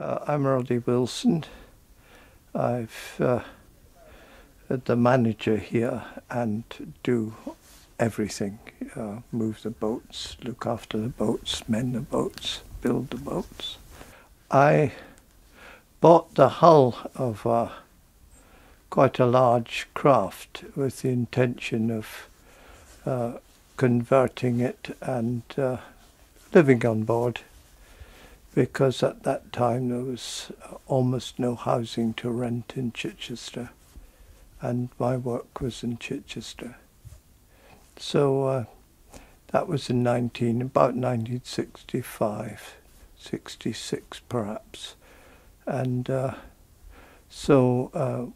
I'm Roddy Wilson. I've the manager here and do everything. Move the boats, look after the boats, mend the boats, build the boats. I bought the hull of quite a large craft with the intention of converting it and living on board, because at that time there was almost no housing to rent in Chichester, and my work was in Chichester. So that was in about 1965, 66 perhaps. And so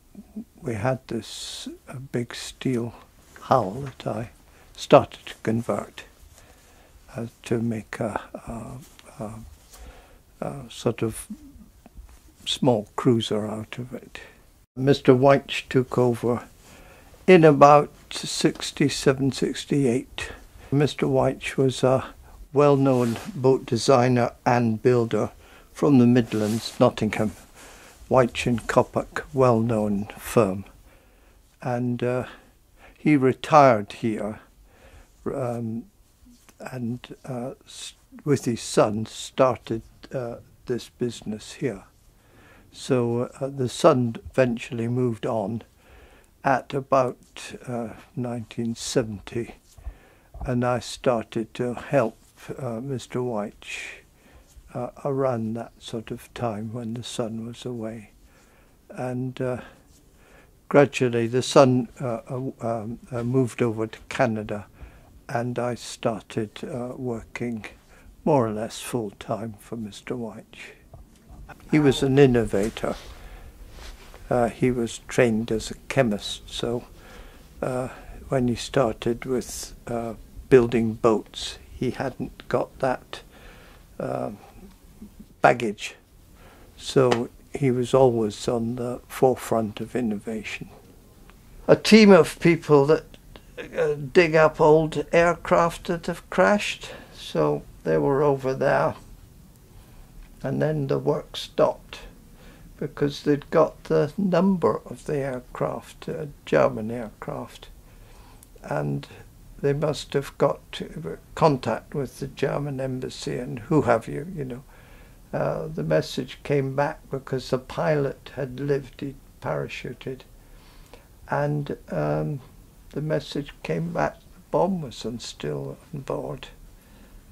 we had this big steel hull that I started to convert to make a sort of small cruiser out of it. Mr. Wyche took over in about 67, 68. Mr. Wyche was a well-known boat designer and builder from the Midlands, Nottingham. Wyche and Coppock, well-known firm. And he retired here and with his son started this business here. So the son eventually moved on at about 1970, and I started to help Mr. Wyche around that sort of time when the son was away. And gradually the son moved over to Canada, and I started working more or less full-time for Mr. Wyche. He was an innovator. He was trained as a chemist, so when he started with building boats, he hadn't got that baggage. So he was always on the forefront of innovation. A team of people that dig up old aircraft that have crashed. So they were over there, and then the work stopped because they'd got the number of the aircraft, German aircraft, and they must have got contact with the German embassy and who have you, you know. The message came back because the pilot had lived, he'd parachuted, and the message came back, the bomb was still on board.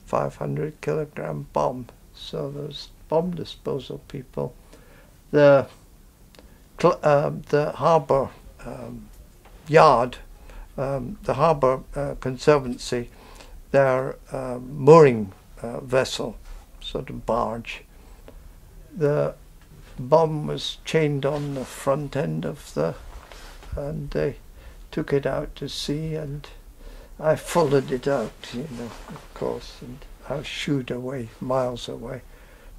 500 kilogram bomb. So those bomb disposal people, the harbour yard, the harbour conservancy, their mooring vessel, sort of barge, the bomb was chained on the front end of and they took it out to sea, and I followed it out, you know, of course, and I was shooed away, miles away,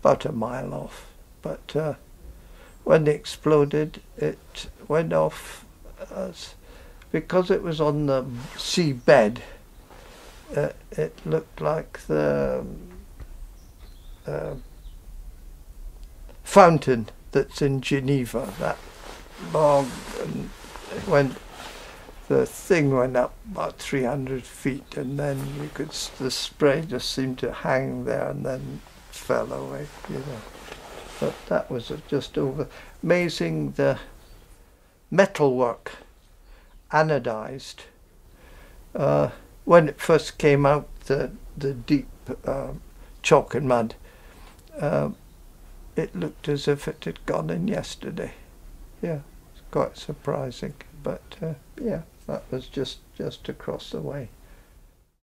about a mile off. But when it exploded, it went off because it was on the seabed. It looked like the fountain that's in Geneva, that bog, and it went. The thing went up about 300 feet, and then the spray just seemed to hang there and then fell away, you know. But that was just over. Amazing, the metalwork, anodized. When it first came out, the deep chalk and mud, it looked as if it had gone in yesterday. Yeah, it's quite surprising, but yeah. That was just across the way.